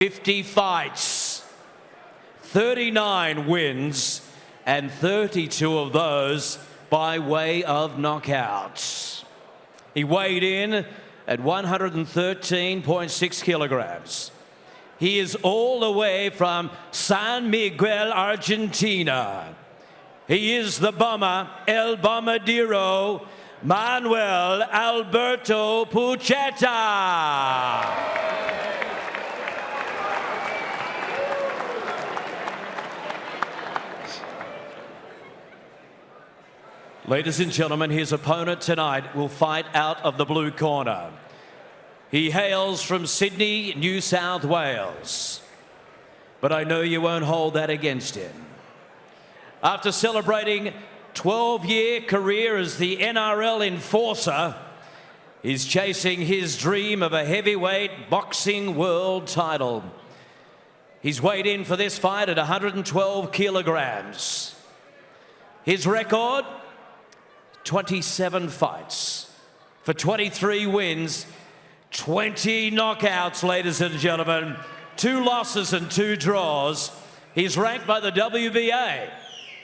50 fights, 39 wins, and 32 of those by way of knockouts. He weighed in at 113.6 kilograms. He is all the way from San Miguel, Argentina. He is the bomber, El Bombardero, Manuel Alberto Pucheta. Ladies and gentlemen, his opponent tonight will fight out of the blue corner. He hails from Sydney, New South Wales. But I know you won't hold that against him. After celebrating 12-year career as the NRL enforcer, he's chasing his dream of a heavyweight boxing world title. He's weighed in for this fight at 112 kilograms. His record, 27 fights for 23 wins, 20 knockouts, ladies and gentlemen, 2 losses and 2 draws. He's ranked by the WBA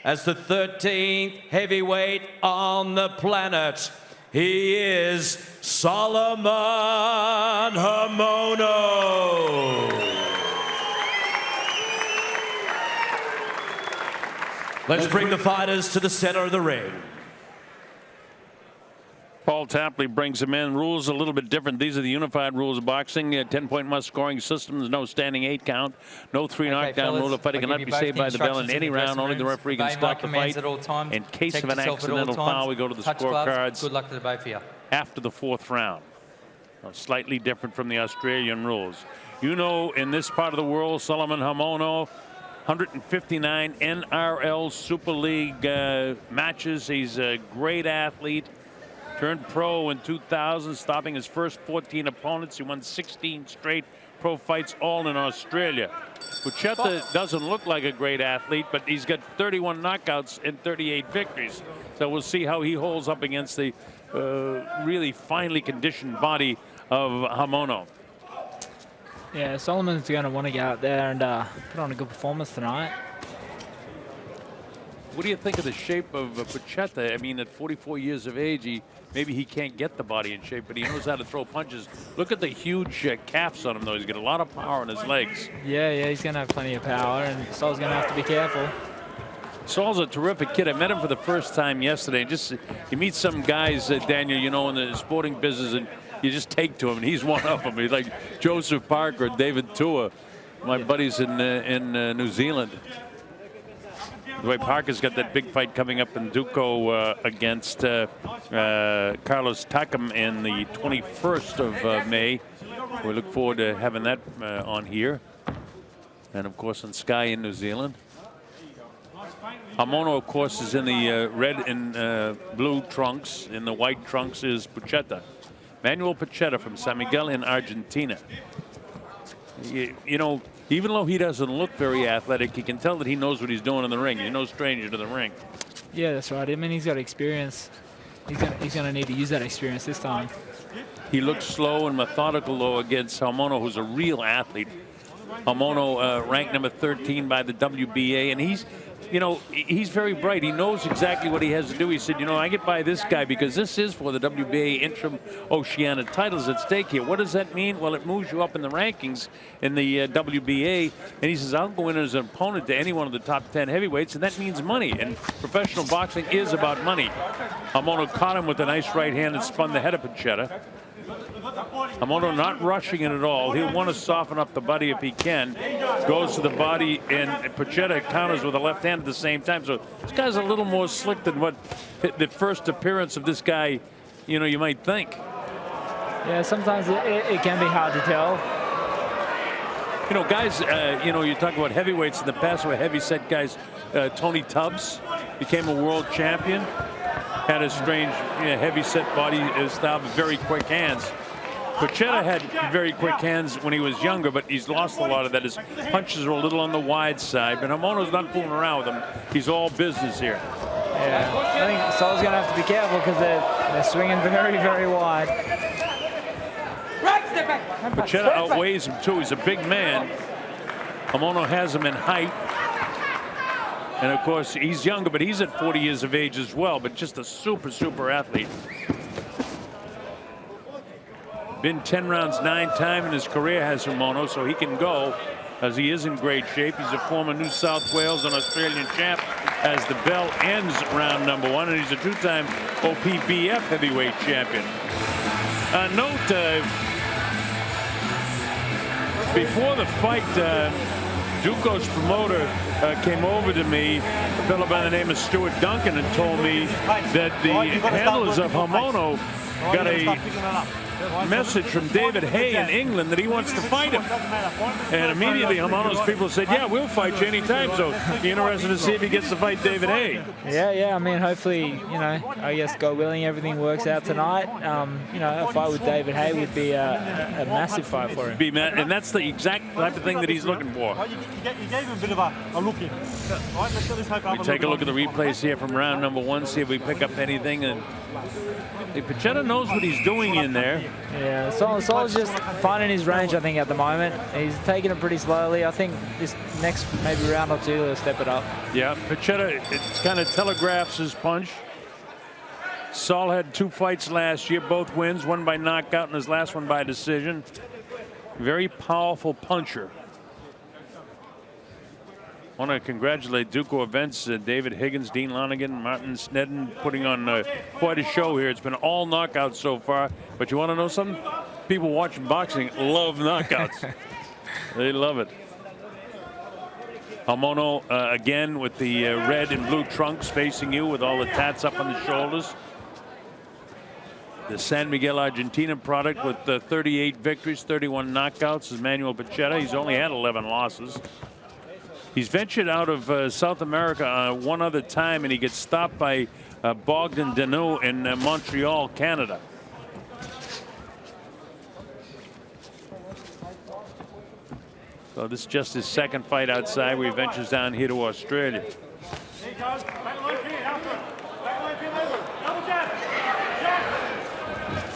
as the 13th heavyweight on the planet. He is Solomon Haumono. Let's bring the fighters to the center of the ring. Paul Tapley brings him in. Rules a little bit different. These are the unified rules of boxing. 10-point must scoring systems. No standing 8 count. No 3 knockdown rule. The fighter cannot be saved by the bell in any round. Only the referee can stop the fight. In case of an accidental foul, we go to the scorecards. Good luck to the both of you. After the 4th round. Slightly different from the Australian rules. You know, in this part of the world, Solomon Haumono, 159 NRL Super League matches. He's a great athlete. Turned pro in 2000, stopping his first 14 opponents. He won 16 straight pro fights, all in Australia. Pucheta doesn't look like a great athlete, but he's got 31 knockouts and 38 victories. So we'll see how he holds up against the really finely conditioned body of Haumono. Yeah, Solomon's going to want to go out there and put on a good performance tonight. What do you think of the shape of Pucheta? I mean, at 44 years of age, maybe he can't get the body in shape, but he knows how to throw punches. Look at the huge calves on him, though. He's got a lot of power in his legs. Yeah, he's going to have plenty of power, and Sol's going to have to be careful. Saul's a terrific kid. I met him for the first time yesterday. Just you meet some guys, Daniel, you know, in the sporting business, and you just take to him, and he's one of them. He's like Joseph Parker, David Tua, my buddies in New Zealand. The way Parker's got that big fight coming up in Duco against Carlos Takam in the 21st of May. We look forward to having that on here. And, of course, on Sky in New Zealand. Haumono, of course, is in the red and blue trunks. In the white trunks is Pucheta. Manuel Pucheta from San Miguel in Argentina. You know, even though he doesn't look very athletic, you can tell that he knows what he's doing in the ring. He's no stranger to the ring. Yeah, that's right. I mean, he's got experience. He's going to need to use that experience this time. He looks slow and methodical, though, against Haumono, who's a real athlete. Haumono ranked number 13 by the WBA, and he's very bright. He knows exactly what he has to do. He said, you know, I get by this guy because this is for the WBA interim Oceania titles at stake here. What does that mean? Well, it moves you up in the rankings in the WBA. And he says, I'll go in as an opponent to any one of the top 10 heavyweights, and that means money. And professional boxing is about money. Haumono caught him with a nice right hand and spun the head of Pucheta. Haumono not rushing it at all. He'll want to soften up the body if he can. Goes to the body, and Pucheta counters with a left hand at the same time. So this guy's a little more slick than what the first appearance of this guy, you know, you might think. Yeah, sometimes it can be hard to tell. You know, guys, you know, you talk about heavyweights in the past were heavy-set guys. Tony Tubbs became a world champion. Had a strange, heavy-set body style, but very quick hands. Pucheta had very quick hands when he was younger, but he's lost a lot of that. His punches are a little on the wide side, but Haumono's not fooling around with him. He's all business here. Yeah, I think Sol's going to have to be careful because they're swinging very, very wide. Pucheta outweighs him too. He's a big man. Haumono has him in height. And of course, he's younger, but he's at 40 years of age as well, but just a super, super athlete. Been 10 rounds 9 times in his career, has Haumono, so he can go as he is in great shape. He's a former New South Wales and Australian champ as the bell ends round number 1, and he's a 2-time OPBF heavyweight champion. Note, before the fight, Duco's promoter came over to me, a fellow by the name of Stuart Duncan, and told me that the handlers of Haumono got a message from David Hay in England that he wants to fight him. And immediately Haumono's people said, yeah, we'll fight you anytime. So you're interested to see if he gets to fight David Hay. Yeah. I mean, hopefully, you know, I guess God willing, everything works out tonight. You know, a fight with David Hay would be a massive fight for him. And that's the exact type of thing that he's looking for. You gave him a bit of a look in. We take a look at the replays here from round number 1, see if we pick up anything. And Pucheta knows what he's doing in there. Yeah, Sol's just finding his range, I think, at the moment. He's taking it pretty slowly. I think this next maybe round or 2 he'll step it up. Yeah, Pucheta, it kind of telegraphs his punch. Sol had 2 fights last year, both wins, one by knockout and his last one by decision. Very powerful puncher. I want to congratulate Duco Events, David Higgins, Dean Lonigan, Martin Snedden, putting on quite a show here. It's been all knockouts so far, but you want to know something? People watching boxing love knockouts. They love it. Haumono again with the red and blue trunks facing you with all the tats up on the shoulders. The San Miguel, Argentina product with 38 victories, 31 knockouts is Manuel Pucheta. He's only had 11 losses. He's ventured out of South America one other time, and he gets stopped by Bogdan Danu in Montreal, Canada. So this is just his 2nd fight outside, where he ventures down here to Australia.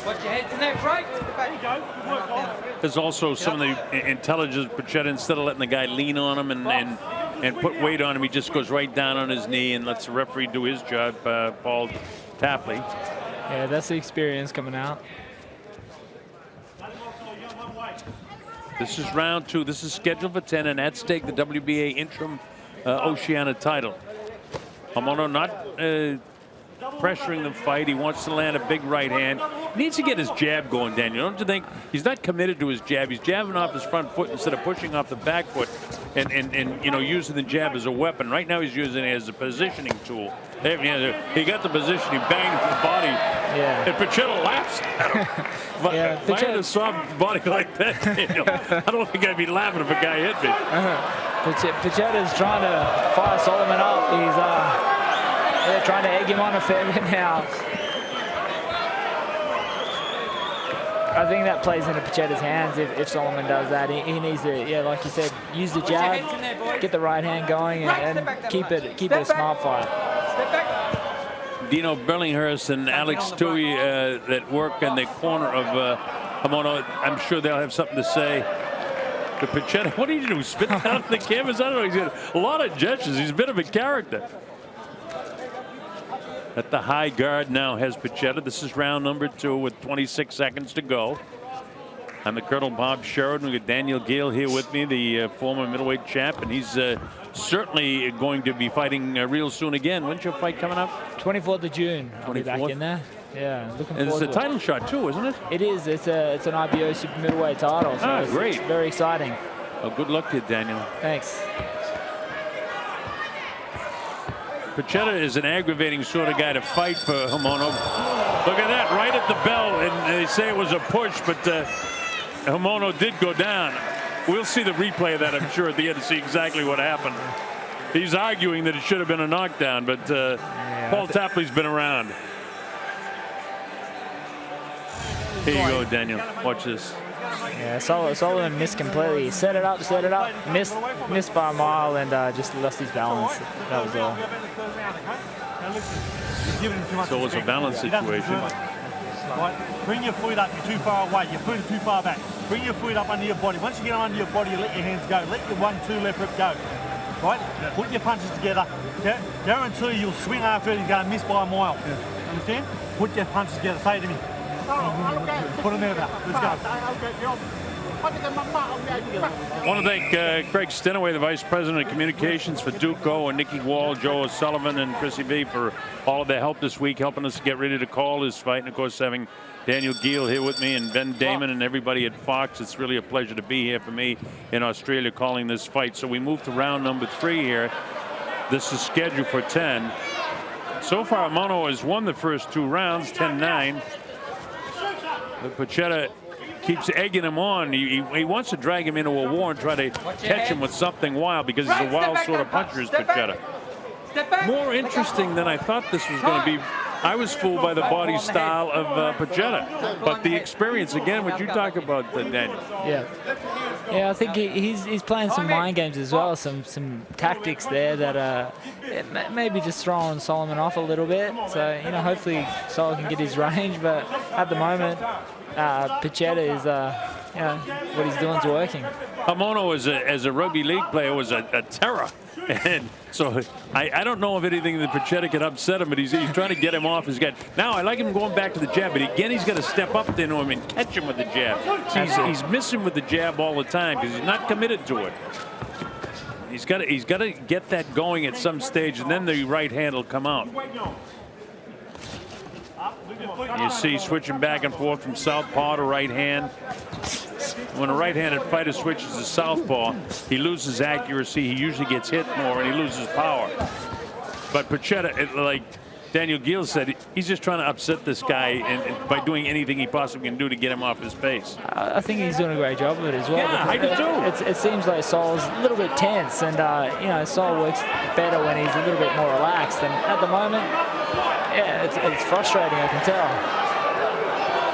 Watch your head to that right. There's also some of the intelligence. Pucheta, instead of letting the guy lean on him and put weight on him, he just goes right down on his knee and lets the referee do his job, Paul Tapley. Yeah, that's the experience coming out. This is round 2. This is scheduled for 10, and at stake the WBA interim Oceania title. Haumono not pressuring the fight. He wants to land a big right hand. He needs to get his jab going, Daniel. Don't you think? He's not committed to his jab. He's jabbing off his front foot instead of pushing off the back foot and you know, using the jab as a weapon. Right now he's using it as a positioning tool. He got the position, he banged with the body. Yeah. And Pucheta laughs at him. Yeah, if I had a soft body like that, Daniel, I don't think I'd be laughing if a guy hit me. Pucheta's trying to fire Solomon up. He's they're trying to egg him on a fair bit now. I think that plays into Pucheta's hands if Solomon does that. He needs to, yeah, like you said, use the jab, get the right hand going, and keep it a smart fight. Dino Berlinghurst and Alex Tui that work in the corner of Haumono, I'm sure they'll have something to say. To Pucheta, what did he do? Spit down the canvas? I don't know. He's got a lot of gestures. He's a bit of a character. At the high guard now has Pucheta. This is round number 2 with 26 seconds to go. I'm the Colonel Bob Sheridan. We've got Daniel Gale here with me, the former middleweight champ, and he's certainly going to be fighting real soon again. When's your fight coming up? 24th of June. I'll be back in there. Yeah, looking forward to it. It's a title shot too, isn't it? It is. It's an IBO super middleweight title. So great. It's very exciting. Well, good luck to you, Daniel. Thanks. Pucheta is an aggravating sort of guy to fight for Haumono. Look at that, right at the bell, and they say it was a push, but Haumono did go down. We'll see the replay of that, I'm sure, at the end to see exactly what happened. He's arguing that it should have been a knockdown, but Paul Tapley's been around. Here you go, Daniel. Watch this. Yeah, Solomon missed completely. Set it up, missed by a mile, and just lost his balance. That was all. So it was a balance situation. Right? Bring your foot up, you're too far away, your foot is too far back. Bring your foot up under your body. Once you get under your body, you let your hands go. Let your 1-2 left rip go. Right? Put your punches together. Guarantee you'll swing after it, you're going to miss by a mile. Understand? Put your punches together. Say it to me. Put them there now. Let's go. I want to thank Craig Stenaway, the Vice President of Communications for Duco, and Nikki Wall, Joe O'Sullivan, and Chrissy V for all of their help this week, helping us get ready to call this fight. And, of course, having Daniel Giel here with me and Ben Damon and everybody at Fox. It's really a pleasure to be here for me in Australia calling this fight. So we move to round number 3 here. This is scheduled for 10. So far, Haumono has won the first 2 rounds, 10-9. Pucheta keeps egging him on. He wants to drag him into a war and try to catch him with something wild because he's a wild sort of puncher, is Pucheta. More interesting than I thought this was going to be. I was fooled by the body style of Pucheta, but the experience, again, what you talk about, Daniel. Yeah, I think he's playing some mind games as well, some tactics there that maybe just throwing Solomon off a little bit. So, you know, hopefully Sol can get his range, but at the moment, Pucheta is, you know, what he's doing is working. Haumono as a rugby league player was a terror. And so I don't know if anything that Pucheta can upset him, but he's trying to get him off his guard. Now I like him going back to the jab, but again he's got to step up into him and catch him with the jab. He's missing with the jab all the time because he's not committed to it. He's got to get that going at some stage, and then the right hand will come out. You see switching back and forth from southpaw to right hand. When a right-handed fighter switches to southpaw, he loses accuracy, he usually gets hit more, and he loses power. But Pucheta, like Daniel Giel said, he's just trying to upset this guy and by doing anything he possibly can do to get him off his face. I think he's doing a great job of it as well. Yeah, I do too. It seems like Sol's a little bit tense, and you know, Sol works better when he's a little bit more relaxed. And at the moment, yeah, it's frustrating, I can tell.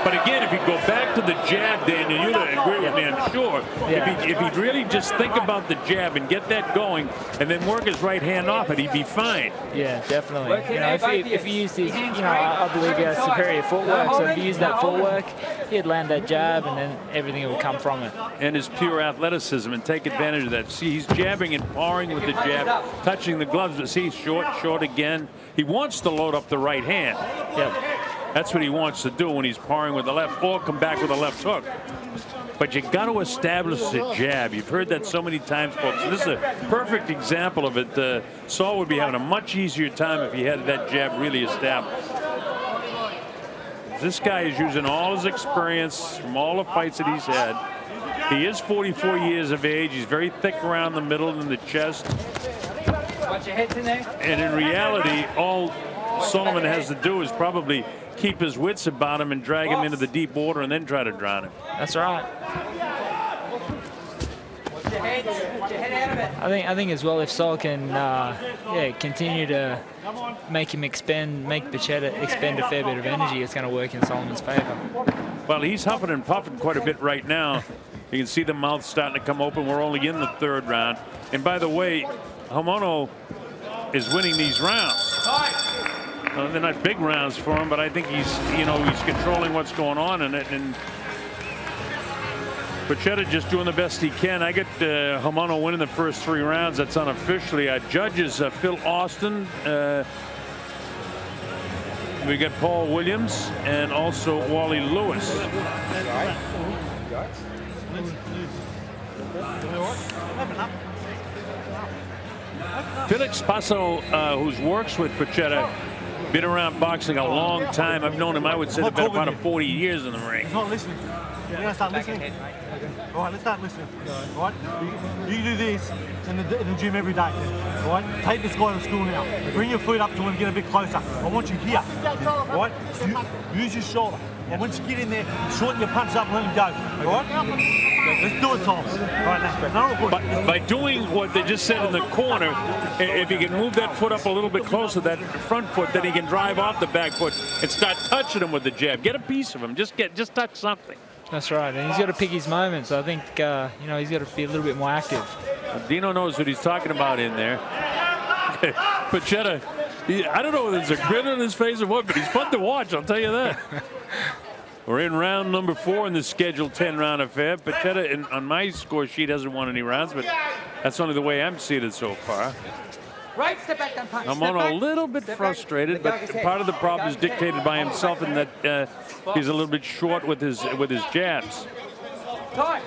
But again, if you go back to the jab, Daniel, you'd agree with me, I'm sure. Yeah. If he'd really just think about the jab and get that going and then work his right hand off it, he'd be fine. Yeah, definitely. You know, if he used his, you know, I believe he has superior footwork, so if he used that footwork, he'd land that jab and then everything would come from it. And his pure athleticism, and take advantage of that. See, he's jabbing and parring with the jab, touching the gloves, but see, short again. He wants to load up the right hand. Yep. That's what he wants to do when he's parring with the left, or come back with a left hook. But you got to establish the jab. You've heard that so many times, folks. And this is a perfect example of it. Sol would be having a much easier time if he had that jab really established. This guy is using all his experience from all the fights that he's had. He is 44 years of age. He's very thick around the middle and the chest. Watch your heads in there. And in reality, all Solomon has to do is probably keep his wits about him and drag him into the deep water and then try to drown him. That's right. Watch your head. Watch your head out of it. I think as well, if Sol can continue to make Pucheta expend a fair bit of energy, it's going to work in Solomon's favor. Well, he's huffing and puffing quite a bit right now. You can see the mouth starting to come open. We're only in the 3rd round. And by the way, Haumono is winning these rounds. They're not big rounds for him, but I think he's controlling what's going on in it. And Pucheta just doing the best he can. I get Haumono winning the first 3 rounds. That's unofficially. Judges Phil Austin. We got Paul Williams and also Wally Lewis. Felix Paso, who works with Pucheta, been around boxing a long time. I've known him, I would say, the better part of 40 years in the ring. He's not listening. You're going to start listening. All right, let's start listening. All right, you do this in the gym every day. All right, take this guy to school now. Bring your feet up to him and get a bit closer. I want you here. All right, so use your shoulder. And once you get in there, shorten your punch up and let him go. All right? Let's do it, Tom. Right now. By doing what they just said in the corner, if he can move that foot up a little bit closer, that front foot, then he can drive off the back foot and start touching him with the jab. Get a piece of him. Just touch something. That's right, and he's got to pick his moments. I think he's got to be a little bit more active. Dino knows what he's talking about in there. Pucheta, I don't know whether there's a grin on his face or what, but he's fun to watch, I'll tell you that. We're in round number 4 in the scheduled 10-round affair. Pucheta, on my score sheet, hasn't won any rounds, but that's only the way I'm seated so far. Right, step back and punch. Haumono a little bit frustrated, but part of the problem is dictated by himself in that he's a little bit short with his jabs. Time.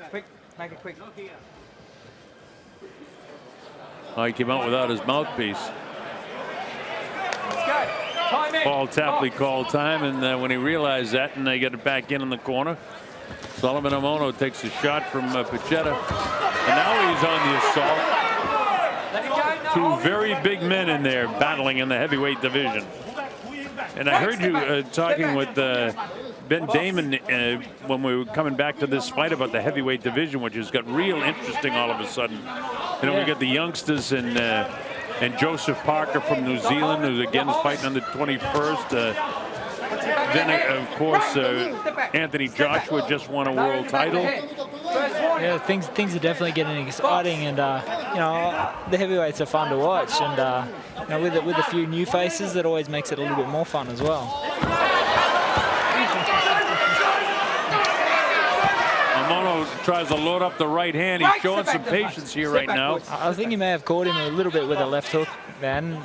Quick, make it quick. Oh, he came out without his mouthpiece. Let's go. Time in. Paul Tapley called time, and when he realized that, and they get it back in the corner, Solomon Haumono takes a shot from Pucheta, and now he's on the assault. Let it go. No, Two very big men in there battling in the heavyweight division. And I heard you talking with Ben Damon when we were coming back to this fight about the heavyweight division, which has got real interesting all of a sudden. You know, we got the youngsters and Joseph Parker from New Zealand, who's again fighting on the 21st. Then, of course, Anthony Joshua just won a world title. Yeah, things are definitely getting exciting, and you know, the heavyweights are fun to watch, and you know, with a few new faces, that always makes it a little bit more fun as well. Haumono tries to load up the right hand. He's showing some patience here right now. I think he may have caught him a little bit with a left hook, man.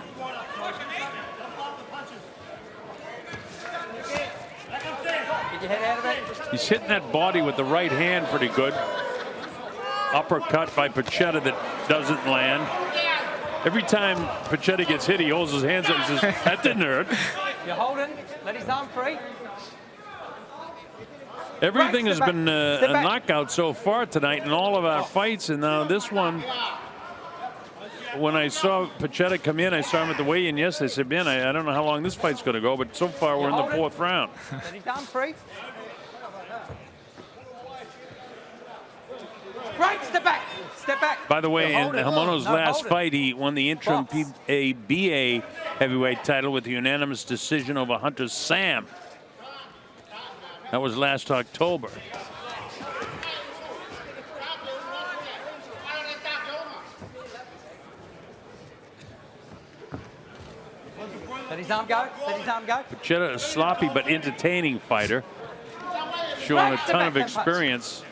Get your head out of it. He's hitting that body with the right hand pretty good. Uppercut by Pucheta that doesn't land. Every time Pucheta gets hit, he holds his hands up and says, that didn't hurt. You're holding. Let his arm free. Everything has been a knockout so far tonight in all of our fights, and now this one, when I saw Pucheta come in, I saw him at the weigh-in yesterday. I said, man, I don't know how long this fight's going to go, but so far we're in the 4th round. Let his arm free. Right, step back. Step back. By the way, in Haumono's last fight, he won the interim PABA heavyweight title with a unanimous decision over Hunter Sam. That was last October. Let his arm go. Let his arm go. Pucheta, a sloppy but entertaining fighter, showing a ton of experience.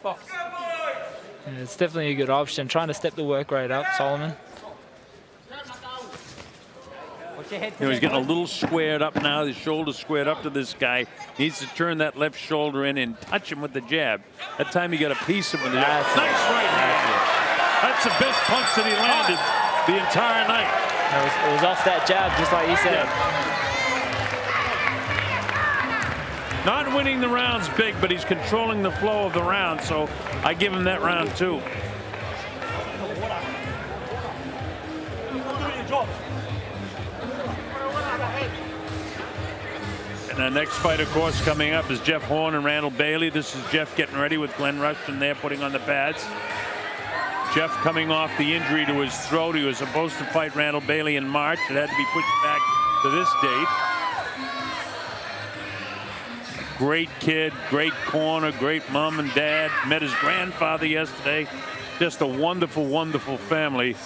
Box. Yeah, it's definitely a good option. Trying to step the work rate up, Solomon. Watch your head. You know, he's getting a little squared up now. His shoulder's squared up to this guy. Needs to turn that left shoulder in and touch him with the jab. That time he got a piece of him with the jab. Nice right hand. That's the best punch that he landed the entire night. It was off that jab, just like you said. Not winning the rounds big, but he's controlling the flow of the round, so I give him that round too. And the next fight, of course, coming up is Jeff Horn and Randall Bailey. This is Jeff getting ready with Glenn Rushton there, putting on the pads. Jeff coming off the injury to his throat. He was supposed to fight Randall Bailey in March. It had to be pushed back to this date. Great kid, great corner, great mom and dad. Met his grandfather yesterday. Just a wonderful, wonderful family.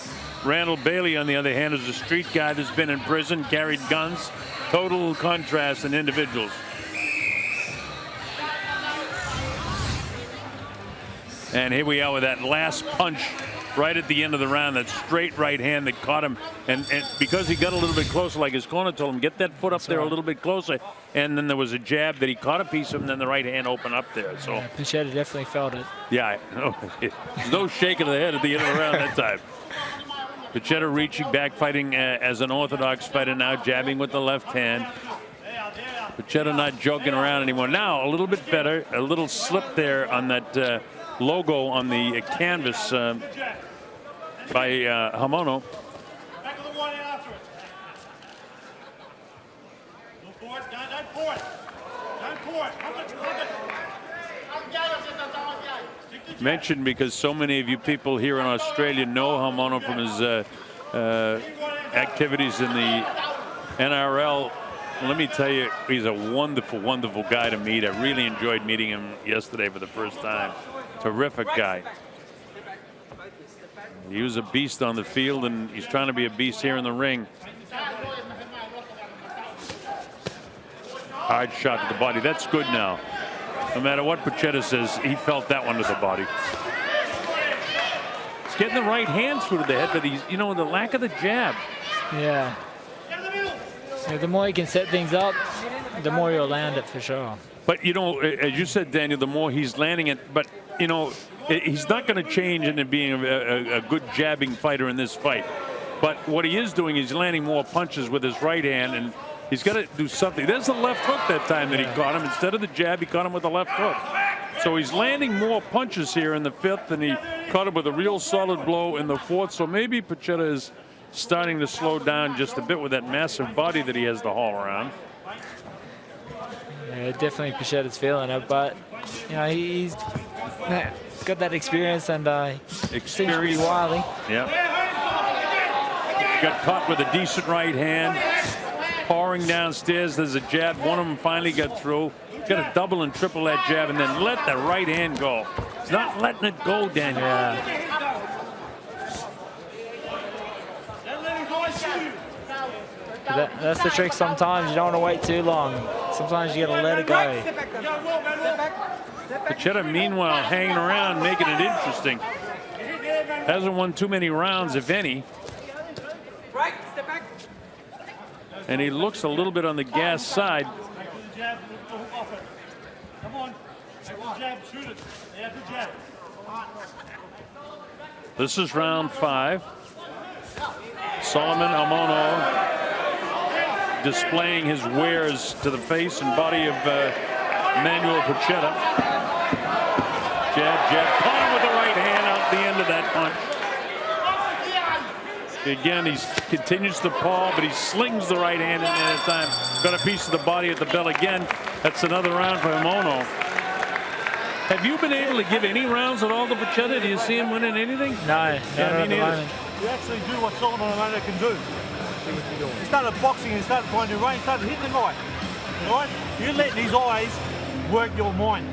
Randall Bailey, on the other hand, is a street guy that's been in prison, carried guns. Total contrast in individuals. And here we are with that last punch right at the end of the round, that straight right hand that caught him. And because he got a little bit closer, like his corner told him, get that foot up there a little bit closer. And then there was a jab that he caught a piece of, and then the right hand opened up there. So Yeah, Pucheta definitely felt it. yeah, there's no shaking of the head at the end of the round that time. Pucheta reaching back, fighting as an orthodox fighter now, jabbing with the left hand. Pucheta not joking around anymore. Now a little bit better, a little slip there on that logo on the canvas by Haumono. Mentioned because so many of you people here in Australia know Haumono from his activities in the NRL. Let me tell you, he's a wonderful, wonderful guy to meet. I really enjoyed meeting him yesterday for the first time. Terrific guy. He was a beast on the field, and he's trying to be a beast here in the ring. Hard shot to the body. That's good now. No matter what Pucheta says, he felt that one to the body. He's getting the right hand through to the head, but he's, you know, the lack of the jab. Yeah. The more he can set things up, the more he'll land it for sure. But, you know, as you said, Daniel, the more he's landing it, but, you know, he's not going to change into being a good jabbing fighter in this fight. But what he is doing is landing more punches with his right hand, and he's got to do something. There's the left hook that time that he caught him. Instead of the jab, he caught him with the left hook. So he's landing more punches here in the 5th, and he caught him with a real solid blow in the 4th. So maybe Pucheta is starting to slow down just a bit with that massive body that he has to haul around. Yeah, definitely Pucheta's feeling it, but you know he's got that experience and seems to be wily. Yeah. Got caught with a decent right hand, pouring downstairs. There's a jab. One of them finally got through. Got to double and triple that jab, and then let the right hand go. He's not letting it go, Daniel. Yeah. That's the trick sometimes. You don't want to wait too long. Sometimes you got to let it go. Pucheta, meanwhile, hanging around, making it interesting. Hasn't won too many rounds, if any. And he looks a little bit on the gas side. This is round 5. Solomon Haumono displaying his wares to the face and body of Manuel Pucheta. Jab, jab, caught him with the right hand out the end of that punch. Again, he continues to paw, but he slings the right hand in there at a time. Got a piece of the body at the bell again. That's another round for Haumono. Have you been able to give any rounds at all to Pucheta? Do you see him winning anything? No, me neither. You actually do what Solomon Haumono can do. He started boxing and started finding range, started hitting the right. Right? You're letting his eyes work your mind.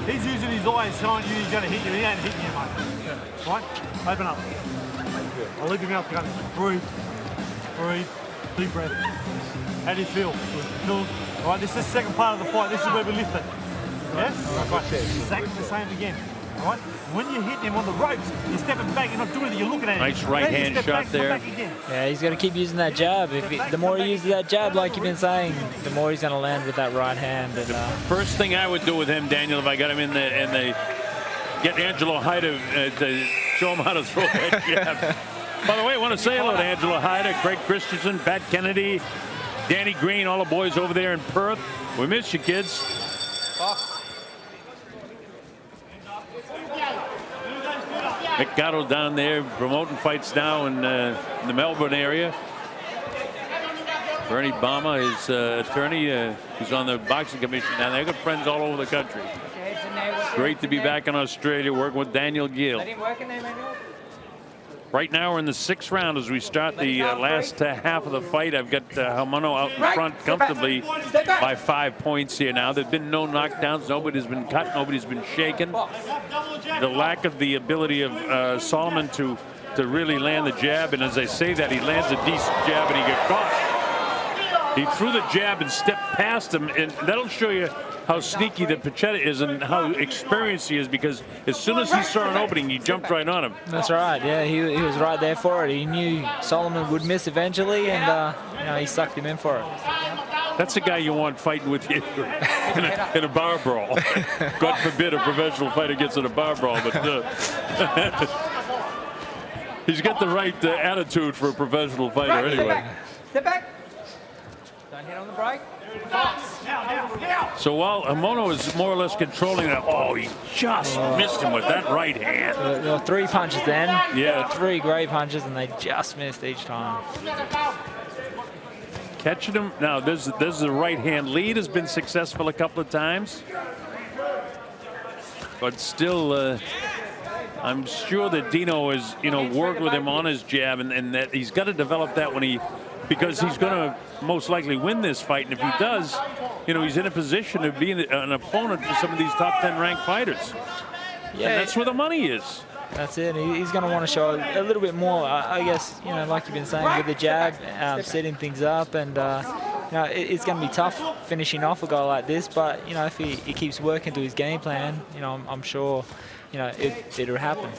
He's using his eyes showing you he's going to hit you. He ain't hitting you, mate. Right? Open up. I'll leave your mouth going. Breathe. Breathe. Deep breath. How do you feel? Feel? Right, this is the second part of the fight. This is where we lift it. Yes? Right. Exactly the same again. Right? When you're hitting him on the ropes, you're stepping back, you're not doing anything, you're looking at him. Nice right hand shot there. Yeah, he's going to keep using that jab. The more he uses that jab, like you've been saying, the more he's going to land with that right hand. And, first thing I would do with him, Daniel, if I got him in the get Angelo Haida to show him how to throw that jab. By the way, I want to say hello to Angelo Haida, Craig Christensen, Pat Kennedy, Danny Green, all the boys over there in Perth. We miss you, kids. Mick Gatto down there promoting fights now in the Melbourne area. Bernie Bama, his attorney, he's on the boxing commission down there. They've got friends all over the country. Great to be back in Australia working with Daniel Gill. Right now we're in the 6th round as we start the last half of the fight. I've got Haumono out in front comfortably by 5 points here now. There's been no knockdowns. Nobody's been cut. Nobody's been shaken. The lack of the ability of Solomon to really land the jab. And as I say that, he lands a decent jab and he gets caught. He threw the jab and stepped past him. And that'll show you how sneaky that Pucheta is and how experienced he is, because as soon as he saw an opening, he jumped right on him. That's right. Yeah, he was right there for it. He knew Solomon would miss eventually, and you know, he sucked him in for it. That's the guy you want fighting with you in a bar brawl. God forbid a professional fighter gets in a bar brawl, but he's got the right attitude for a professional fighter anyway. Step back. Don't hit on the break. So while Haumono is more or less controlling that, he just missed him with that right hand. There were 3 punches then. Yeah. 3 great punches, and they just missed each time. Catching him. Now, there's the right hand lead has been successful a couple of times. But still, I'm sure that Dino has, worked with him on his jab, and that he's got to develop that because he's going to most likely win this fight. And if he does, he's in a position to be an opponent for some of these top 10 ranked fighters. Yeah, and that's where the money is. That's it. He's going to want to show a little bit more, I guess, like you've been saying, with the jab, setting things up and it's going to be tough finishing off a guy like this. But if he keeps working to his game plan, I'm sure, it'll happen.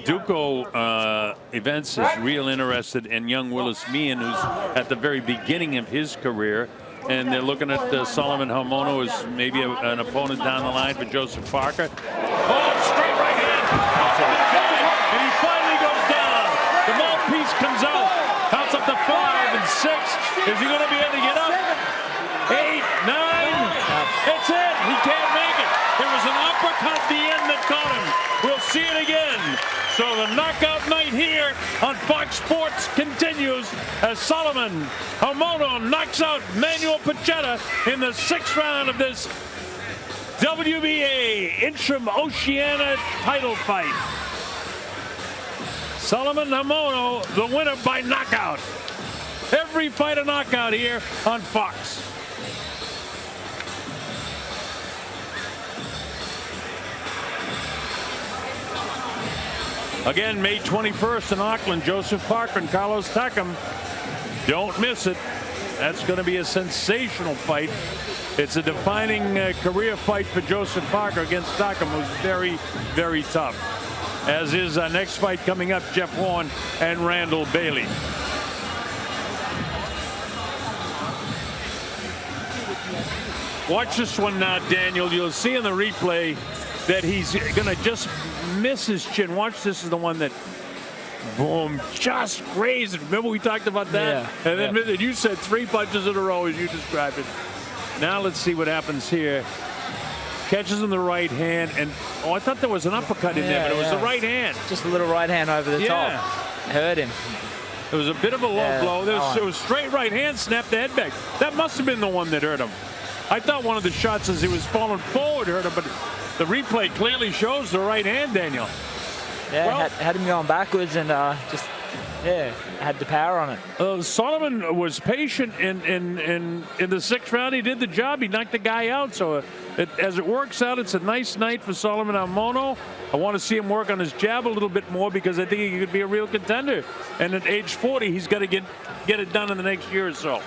Duco Events is real interested in young Willis Meehan, who's at the very beginning of his career. And they're looking at Solomon Haumono as maybe an opponent down the line for Joseph Parker. Oh, straight right hand. And he finally goes down. The mouthpiece comes out. Counts up to 5 and 6. Is he going to be able to get up? 8, 9. That's it. He can't make it. There was an uppercut at the end that caught him. We'll see it again. So the knockout night here on Fox Sports continues as Solomon Haumono knocks out Manuel Pucheta in the 6th round of this WBA Interim Oceania title fight. Solomon Haumono, the winner by knockout. Every fight a knockout here on Fox. Again, May 21st in Auckland, Joseph Parker and Carlos Takam. Don't miss it. That's going to be a sensational fight. It's a defining career fight for Joseph Parker against Takam, who's very, very tough. As is our next fight coming up, Jeff Horn and Randall Bailey. Watch this one now, Daniel. You'll see in the replay that he's going to just miss his chin. Watch, this is the one that, boom, just grazed it. Remember we talked about that? Yeah. And then you said 3 punches in a row as you described it. Now let's see what happens here. Catches in the right hand, and I thought there was an uppercut in there, but it was the right hand. Just a little right hand over the top. Hurt him. It was a bit of a low blow. It was straight right hand, snapped the head back. That must have been the one that hurt him. I thought one of the shots as he was falling forward hurt him, but the replay clearly shows the right hand, Daniel. Yeah, well, had him going backwards and just, had the power on it. Solomon was patient in the 6th round. He did the job. He knocked the guy out. So as it works out, it's a nice night for Solomon Haumono. I want to see him work on his jab a little bit more because I think he could be a real contender. And at age 40, he's got to get it done in the next year or so.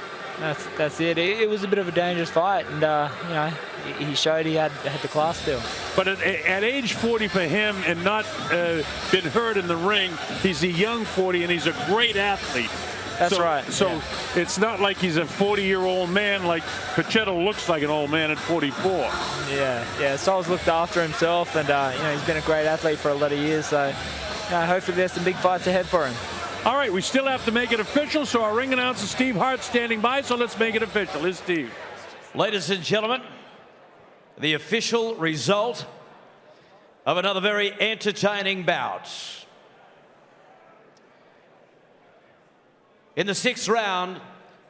That's it. It was a bit of a dangerous fight, and he showed he had the class still. But at age 40 for him, and not been hurt in the ring, he's a young 40, and he's a great athlete. That's right. So it's not like he's a 40-year-old man like Pucheta looks like an old man at 44. Yeah. Sol's looked after himself, and he's been a great athlete for a lot of years. So hopefully there's some big fights ahead for him. All right, we still have to make it official, so our ring announcer, Steve Hart, standing by, so let's make it official. Here's Steve. Ladies and gentlemen, the official result of another very entertaining bout. In the 6th round,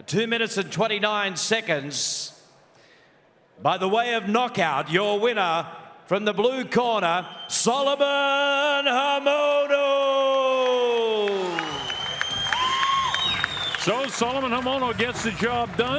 2 minutes and 29 seconds, by the way of knockout, your winner from the blue corner, Solomon Haumono. So Solomon Haumono gets the job done.